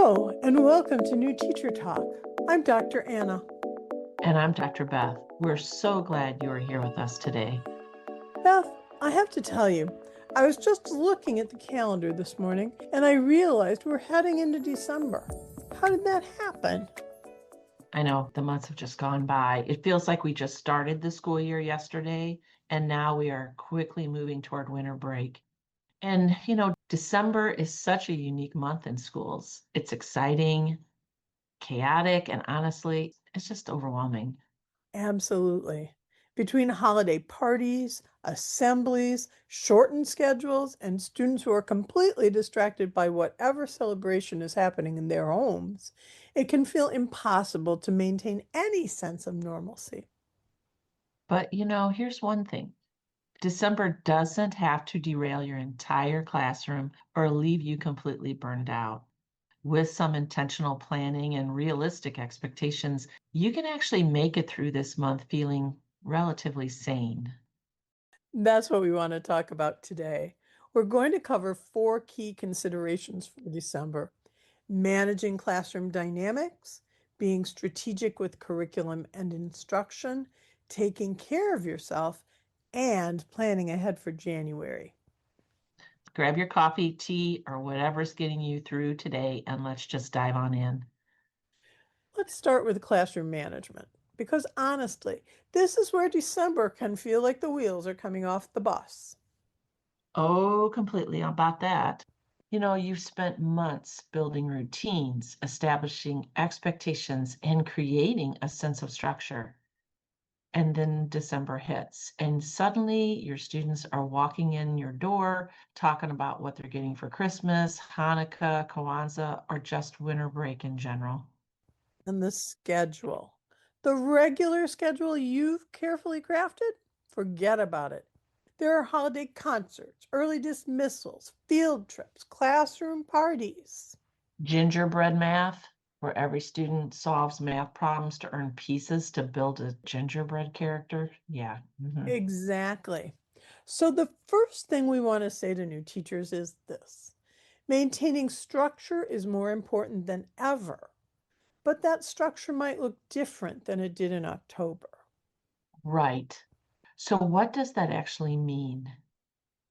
Hello, and welcome to New Teacher Talk. I'm Dr. Anna. And I'm Dr. Beth. We're so glad you are here with us today. Beth, I have to tell you, I was just looking at the calendar this morning and I realized we're heading into December. How did that happen? I know the months have just gone by. It feels like we just started the school year yesterday, and now we are quickly moving toward winter break. And, December is such a unique month in schools. It's exciting, chaotic, and honestly, it's just overwhelming. Absolutely. Between holiday parties, assemblies, shortened schedules, and students who are completely distracted by whatever celebration is happening in their homes, it can feel impossible to maintain any sense of normalcy. But, here's one thing. December doesn't have to derail your entire classroom or leave you completely burned out. With some intentional planning and realistic expectations, you can actually make it through this month feeling relatively sane. That's what we want to talk about today. We're going to cover four key considerations for December: managing classroom dynamics, being strategic with curriculum and instruction, taking care of yourself, and planning ahead for January. Grab your coffee, tea, or whatever's getting you through today, and let's just dive on in. Let's start with classroom management, because honestly, this is where December can feel like the wheels are coming off the bus. Oh, completely about that. You've spent months building routines, establishing expectations, and creating a sense of structure. And then December hits, and suddenly your students are walking in your door talking about what they're getting for Christmas, Hanukkah, Kwanzaa, or just winter break in general. And the schedule. The regular schedule you've carefully crafted? Forget about it. There are holiday concerts, early dismissals, field trips, classroom parties. Gingerbread math, where every student solves math problems to earn pieces to build a gingerbread character. Yeah. Exactly. So, the first thing we want to say to new teachers is this: maintaining structure is more important than ever, but that structure might look different than it did in October. Right. So, what does that actually mean?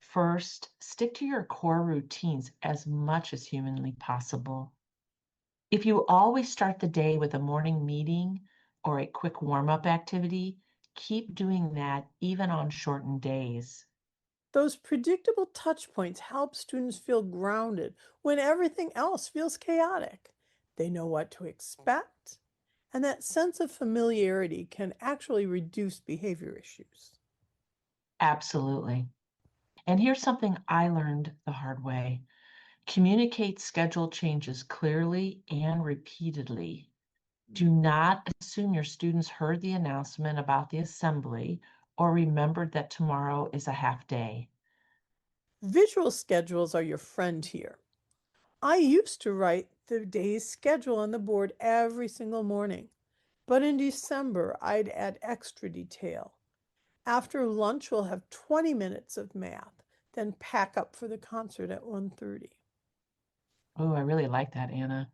First, stick to your core routines as much as humanly possible. If you always start the day with a morning meeting or a quick warm up activity, keep doing that even on shortened days. Those predictable touch points help students feel grounded when everything else feels chaotic. They know what to expect, and that sense of familiarity can actually reduce behavior issues. Absolutely. And here's something I learned the hard way: communicate schedule changes clearly and repeatedly. Do not assume your students heard the announcement about the assembly or remembered that tomorrow is a half day. Visual schedules are your friend here. I used to write the day's schedule on the board every single morning, but in December I'd add extra detail. After lunch, we'll have 20 minutes of math, then pack up for the concert at 1:30. Oh, I really like that, Anna.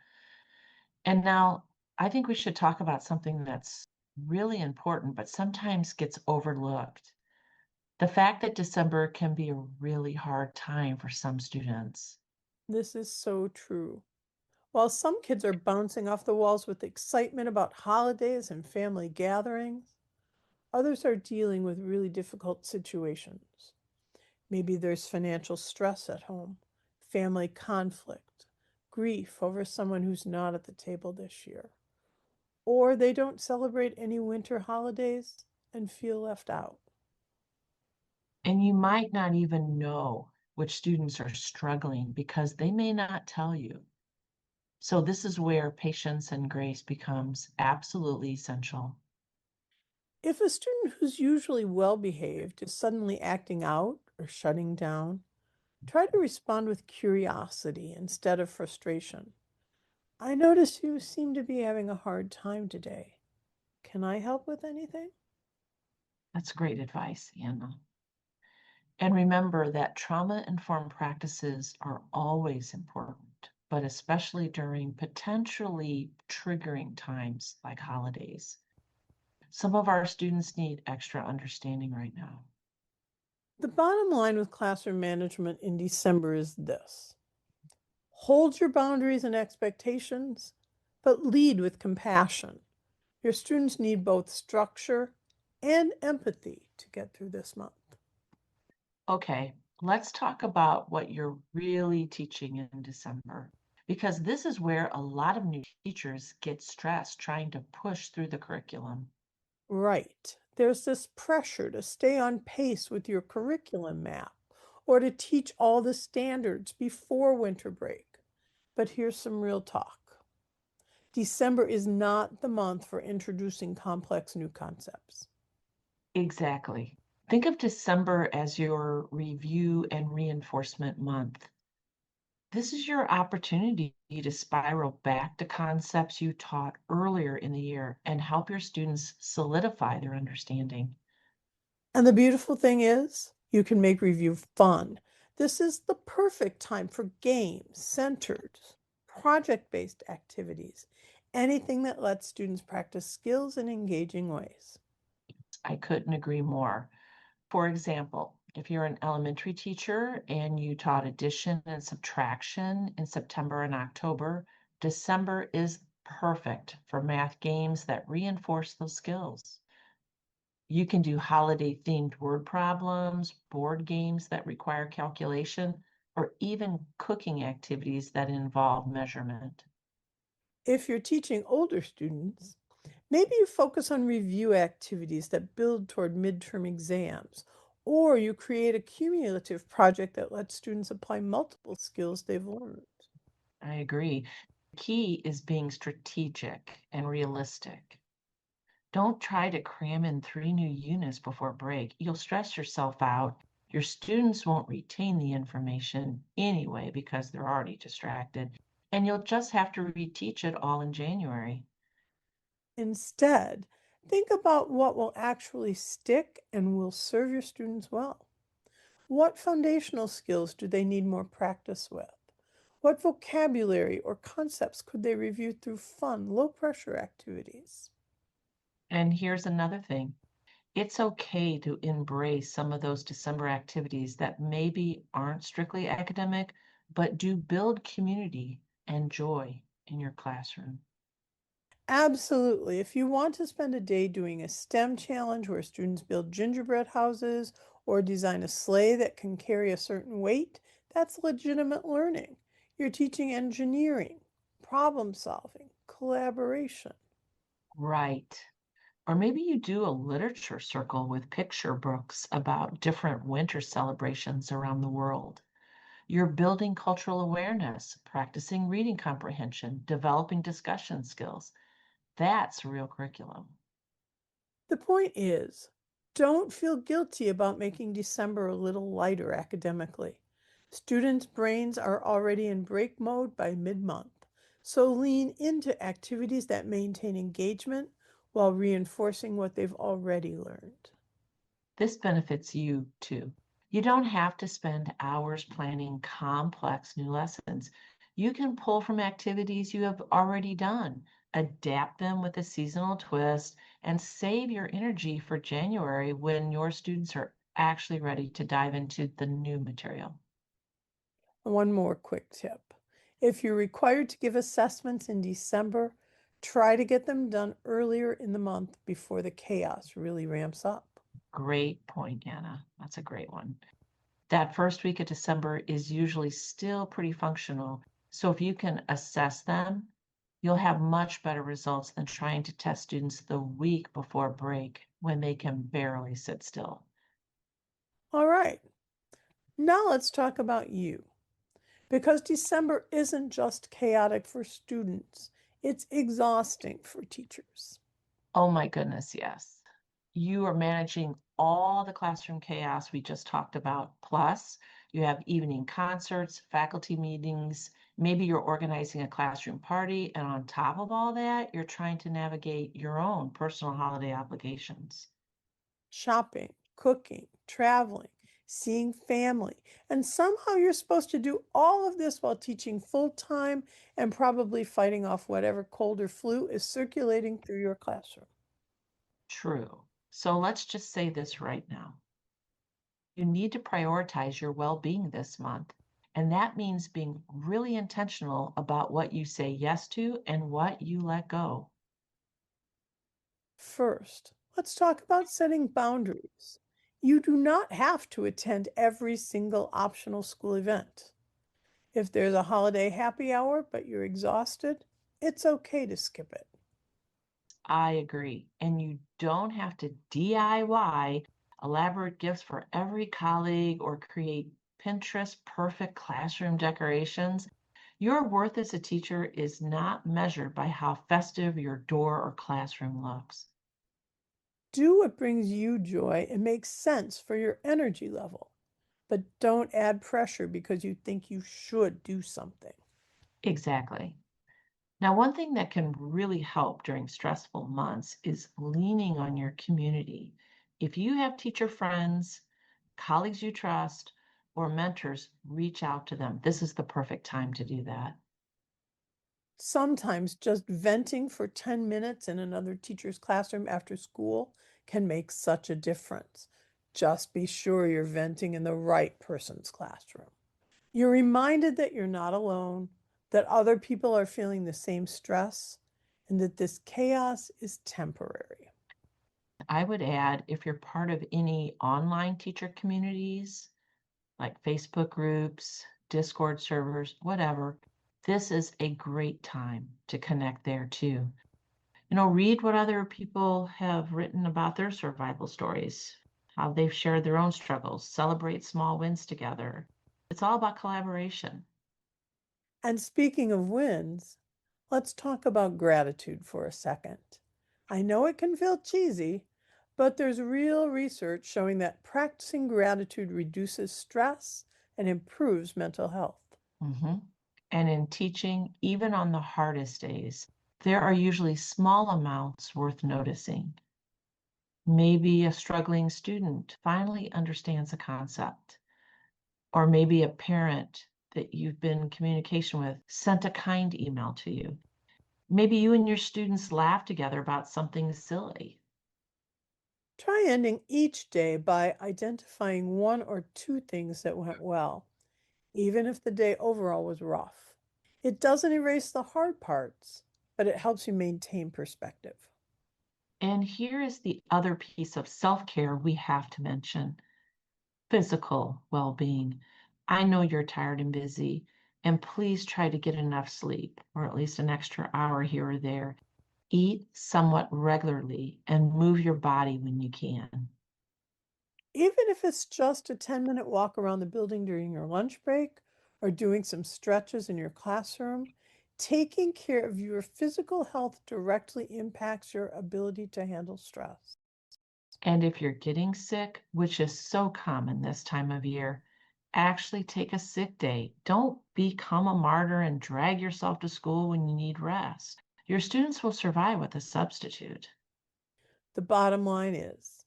And now I think we should talk about something that's really important, but sometimes gets overlooked. The fact that December can be a really hard time for some students. This is so true. While some kids are bouncing off the walls with excitement about holidays and family gatherings, others are dealing with really difficult situations. Maybe there's financial stress at home, family conflict, grief over someone who's not at the table this year, or they don't celebrate any winter holidays and feel left out. And you might not even know which students are struggling because they may not tell you. So this is where patience and grace becomes absolutely essential. If a student who's usually well behaved is suddenly acting out or shutting down, try to respond with curiosity instead of frustration. I notice you seem to be having a hard time today. Can I help with anything? That's great advice, Anna. And remember that trauma-informed practices are always important, but especially during potentially triggering times like holidays. Some of our students need extra understanding right now. The bottom line with classroom management in December is this: hold your boundaries and expectations, but lead with compassion. Your students need both structure and empathy to get through this month. Okay, let's talk about what you're really teaching in December, because this is where a lot of new teachers get stressed trying to push through the curriculum. Right. There's this pressure to stay on pace with your curriculum map or to teach all the standards before winter break. But here's some real talk. December is not the month for introducing complex new concepts. Exactly. Think of December as your review and reinforcement month. This is your opportunity to spiral back to concepts you taught earlier in the year and help your students solidify their understanding. And the beautiful thing is, you can make review fun. This is the perfect time for games, centered, project based activities, anything that lets students practice skills in engaging ways. I couldn't agree more. For example, if you're an elementary teacher and you taught addition and subtraction in September and October, December is perfect for math games that reinforce those skills. You can do holiday themed word problems, board games that require calculation, or even cooking activities that involve measurement. If you're teaching older students, maybe you focus on review activities that build toward midterm exams, or you create a cumulative project that lets students apply multiple skills they've learned. I agree. Key is being strategic and realistic. Don't try to cram in 3 new units before break. You'll stress yourself out. Your students won't retain the information anyway because they're already distracted, and you'll just have to reteach it all in January. Instead, think about what will actually stick and will serve your students well. What foundational skills do they need more practice with? What vocabulary or concepts could they review through fun, low pressure activities? And here's another thing. It's okay to embrace some of those December activities that maybe aren't strictly academic, but do build community and joy in your classroom. Absolutely. If you want to spend a day doing a STEM challenge where students build gingerbread houses or design a sleigh that can carry a certain weight, that's legitimate learning. You're teaching engineering, problem solving, collaboration. Right. Or maybe you do a literature circle with picture books about different winter celebrations around the world. You're building cultural awareness, practicing reading comprehension, developing discussion skills. That's real curriculum. The point is, don't feel guilty about making December a little lighter academically. Students' brains are already in break mode by mid month, so lean into activities that maintain engagement while reinforcing what they've already learned. This benefits you too. You don't have to spend hours planning complex new lessons. You can pull from activities you have already done, adapt them with a seasonal twist, and save your energy for January when your students are actually ready to dive into the new material. One more quick tip. If you're required to give assessments in December, try to get them done earlier in the month before the chaos really ramps up. Great point, Anna. That's a great one. That first week of December is usually still pretty functional. So if you can assess them, you'll have much better results than trying to test students the week before break when they can barely sit still. All right, now let's talk about you. Because December isn't just chaotic for students, it's exhausting for teachers. Oh my goodness, yes. You are managing all the classroom chaos we just talked about. Plus, you have evening concerts, faculty meetings, maybe you're organizing a classroom party, and on top of all that, you're trying to navigate your own personal holiday obligations. Shopping, cooking, traveling. seeing family. And somehow you're supposed to do all of this while teaching full time and probably fighting off whatever cold or flu is circulating through your classroom. True. So let's just say this right now. You need to prioritize your well being this month. And that means being really intentional about what you say yes to and what you let go. First, let's talk about setting boundaries. You do not have to attend every single optional school event. If there's a holiday happy hour but you're exhausted, it's okay to skip it. I agree. And you don't have to DIY elaborate gifts for every colleague or create Pinterest perfect classroom decorations. Your worth as a teacher is not measured by how festive your door or classroom looks. Do what brings you joy and makes sense for your energy level, but don't add pressure because you think you should do something. Exactly. Now, one thing that can really help during stressful months is leaning on your community. If you have teacher friends, colleagues you trust, or mentors, reach out to them. This is the perfect time to do that. Sometimes just venting for 10 minutes in another teacher's classroom after school can make such a difference. Just be sure you're venting in the right person's classroom. You're reminded that you're not alone, that other people are feeling the same stress, and that this chaos is temporary. I would add if you're part of any online teacher communities, like Facebook groups, Discord servers, whatever, this is a great time to connect there too. Read what other people have written about their survival stories, how they've shared their own struggles, celebrate small wins together. It's all about collaboration. And speaking of wins, let's talk about gratitude for a second. I know it can feel cheesy, but there's real research showing that practicing gratitude reduces stress and improves mental health. hmm And in teaching, even on the hardest days, there are usually small amounts worth noticing. Maybe a struggling student finally understands a concept, or maybe a parent that you've been in communication with sent a kind email to you. Maybe you and your students laugh together about something silly. Try ending each day by identifying one or two things that went well, even if the day overall was rough. It doesn't erase the hard parts, but it helps you maintain perspective. And here is the other piece of self care we have to mention: physical well being. I know you're tired and busy, and please try to get enough sleep, or at least an extra hour here or there. Eat somewhat regularly and move your body when you can. Even if it's just a 10-minute walk around the building during your lunch break or doing some stretches in your classroom, taking care of your physical health directly impacts your ability to handle stress. And if you're getting sick, which is so common this time of year, actually take a sick day. Don't become a martyr and drag yourself to school when you need rest. Your students will survive with a substitute. The bottom line is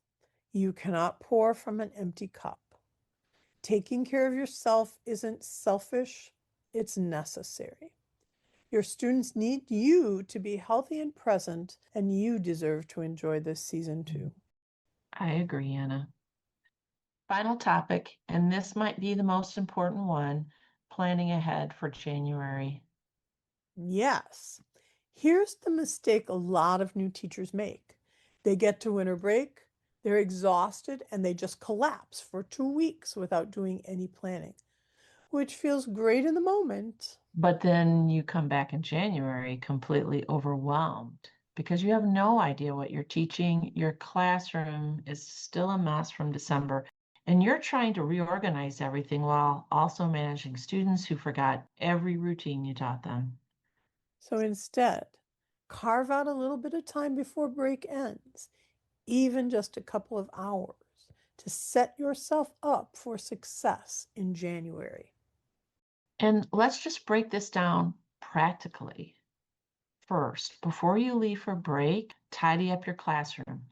you cannot pour from an empty cup. Taking care of yourself isn't selfish, it's necessary. Your students need you to be healthy and present, and you deserve to enjoy this season too. I agree, Anna. Final topic, and this might be the most important one: planning ahead for January. Yes. Here's the mistake a lot of new teachers make. They get to winter break, they're exhausted, and they just collapse for 2 weeks without doing any planning, which feels great in the moment. But then you come back in January completely overwhelmed because you have no idea what you're teaching. Your classroom is still a mess from December, and you're trying to reorganize everything while also managing students who forgot every routine you taught them. So instead, carve out a little bit of time before break ends, even just a couple of hours, to set yourself up for success in January. And let's just break this down practically. First, before you leave for break, tidy up your classroom.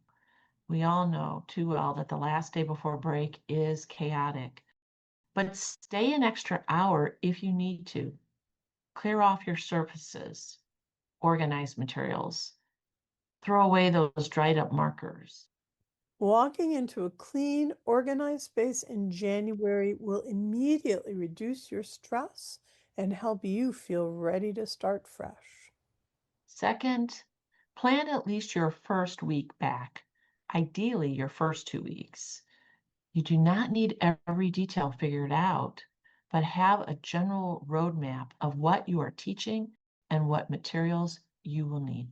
We all know too well that the last day before break is chaotic, but stay an extra hour if you need to. Clear off your surfaces, organize materials, throw away those dried up markers. Walking into a clean, organized space in January will immediately reduce your stress and help you feel ready to start fresh. Second, plan at least your first week back, ideally your first 2 weeks. You do not need every detail figured out, but have a general roadmap of what you are teaching and what materials you will need.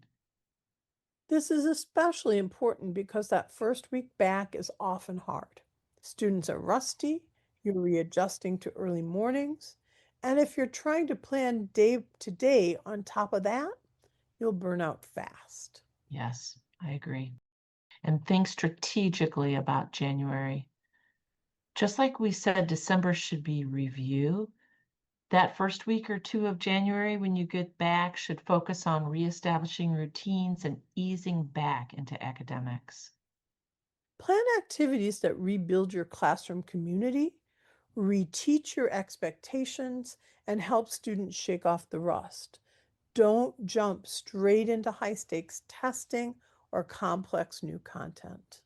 This is especially important because that first week back is often hard. Students are rusty, you're readjusting to early mornings, and if you're trying to plan day to day on top of that, you'll burn out fast. Yes, I agree. And think strategically about January. Just like we said, December should be review. That first week or two of January, when you get back, should focus on reestablishing routines and easing back into academics. Plan activities that rebuild your classroom community, reteach your expectations, and help students shake off the rust. Don't jump straight into high stakes testing or complex new content.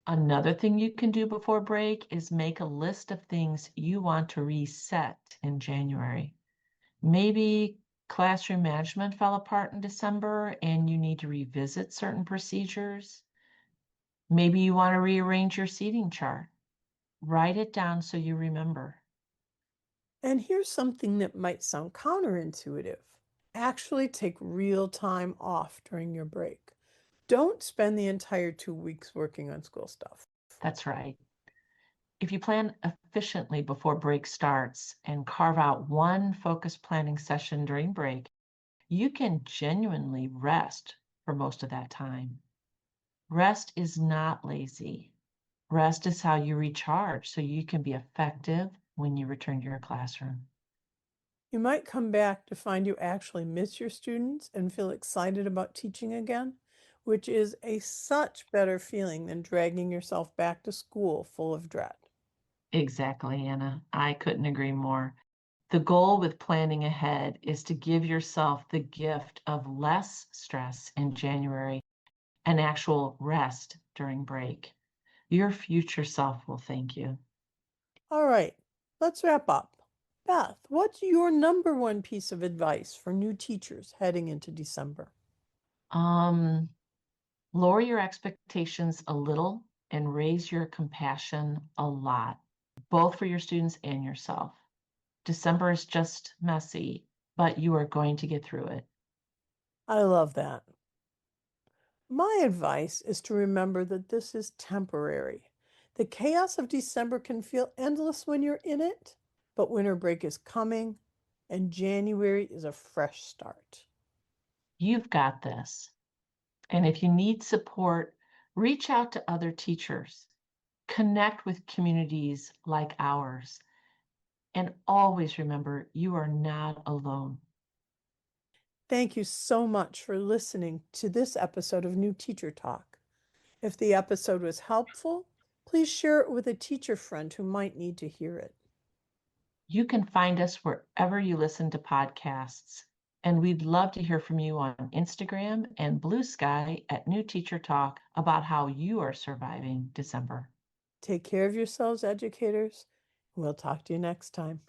Another thing you can do before break is make a list of things you want to reset in January. Maybe classroom management fell apart in December and you need to revisit certain procedures. Maybe you want to rearrange your seating chart. Write it down so you remember. And here's something that might sound counterintuitive. Actually, take real time off during your break. Don't spend the entire 2 weeks working on school stuff. That's right. If you plan efficiently before break starts and carve out one focused planning session during break, you can genuinely rest for most of that time. Rest is not lazy. Rest is how you recharge so you can be effective when you return to your classroom. You might come back to find you actually miss your students and feel excited about teaching again, which is a such better feeling than dragging yourself back to school full of dread. Exactly, Anna. I couldn't agree more. The goal with planning ahead is to give yourself the gift of less stress in January and actual rest during break. Your future self will thank you. All right, let's wrap up. Beth, what's your number one piece of advice for new teachers heading into December? Um, Lower your expectations a little and raise your compassion a lot, both for your students and yourself. December is just messy, but you are going to get through it. I love that. My advice is to remember that this is temporary. The chaos of December can feel endless when you're in it, but winter break is coming and January is a fresh start. You've got this. And if you need support, reach out to other teachers, connect with communities like ours, and always remember you are not alone. Thank you so much for listening to this episode of New Teacher Talk. If the episode was helpful, please share it with a teacher friend who might need to hear it. You can find us wherever you listen to podcasts. And we'd love to hear from you on Instagram and Blue Sky at New Teacher Talk about how you are surviving December. Take care of yourselves, educators. We'll talk to you next time.